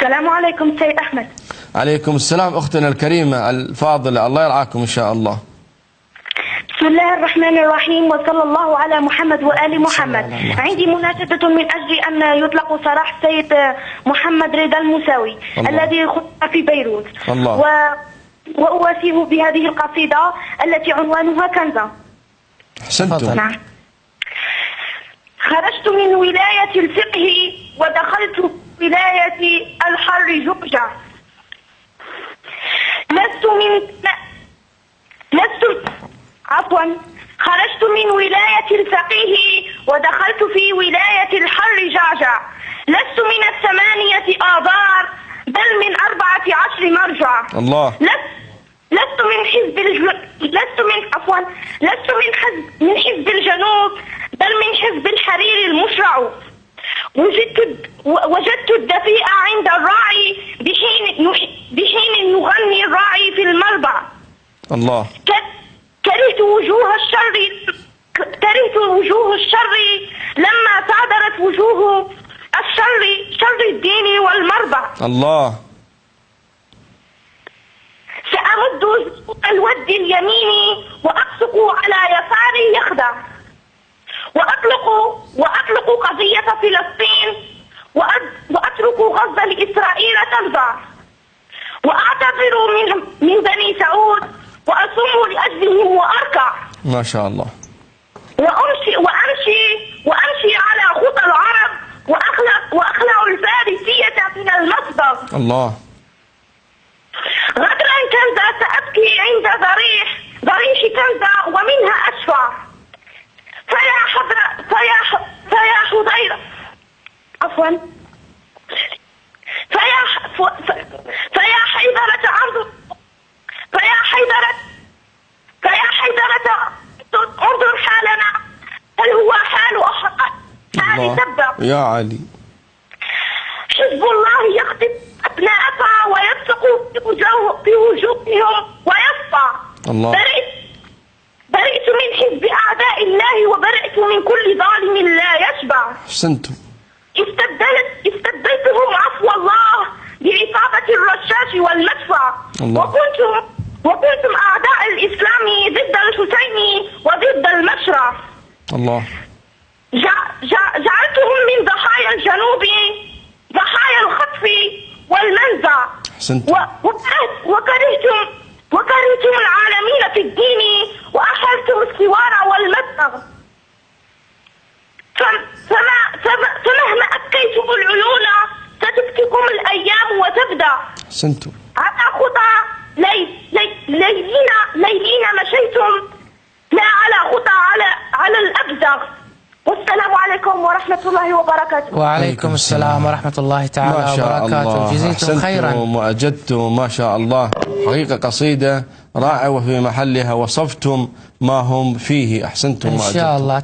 السلام عليكم سيد أحمد. عليكم السلام أختنا الكريمة الفاضلة، الله يرعاكم إن شاء الله. بسم الله الرحمن الرحيم، وصلى الله على محمد وآل محمد. عندي مناشدة من أجل أن يطلق سراح السيد محمد رضا الموسوي الذي خطف في بيروت. وأواسيه بهذه القصيدة التي عنوانها كنزة. أحسنتم. نعم. خرجت من ولاية الفقه ودخلت ولاية الحر جوجة. خرجت من ولاية الفقيه ودخلت في ولاية الحر جعجع. لست من 8 آذار بل من 14 مرجع. الله. لست من حزب الجنوب بل من حزب الحرير المشرع. وجدت الدفيء عند الراعي بحين يغني الراعي في المربع. الله. كرهت وجوه الشر لما صادرت وجوه شر الدين والمربع. الله. سأمد الود اليمين وأبصق على يساري يخدع. وأطلق قضية فلسطين وأترك غزة لإسرائيل ترضع. وأعتذر من بني سعود وأصوم لأجلهم وأركع. ما شاء الله. وأمشي على خطى العرب وأخلع الفارسية من المصدر. الله. غدرا كنزة سأبكي عند ضريح كنزة ومنها أشفع. فيا حيدرة انظر حالنا، هل هو حال تبع. يا علي. حزب الله يخطف أبناءها ويبصق بوجوههم ويصفع. الله. برئت من حزب أعداء الله وبرئت من كل ظالم لا يشبع. أحسنتم. استبدلتهم عفو الله بعصابة الرشاش والمدفع. الله. وكنتم أعداء الإسلام ضد الحسين وضد المشرع. الله. جعلتهم من ضحايا الجنوب ضحايا الخطف والمنزع. أحسنتم. وكرهتم العالمين في الدين وأحلتم السوار والمدغ. فمهما أبكيتم العيون ستبكيكم الأيام وتبدأ. أحسنتم. على خطى ليلين مشيتم لا على خطى على الأبزغ. والسلام عليكم ورحمة الله وبركاته. وعليكم السلام ورحمة الله تعالى وبركاته. جزيتم خيرا وأجدتم ما شاء الله. حقيقة قصيدة رائعة وفي محلها، وصفتم ما هم فيه. أحسنتم. إن شاء الله.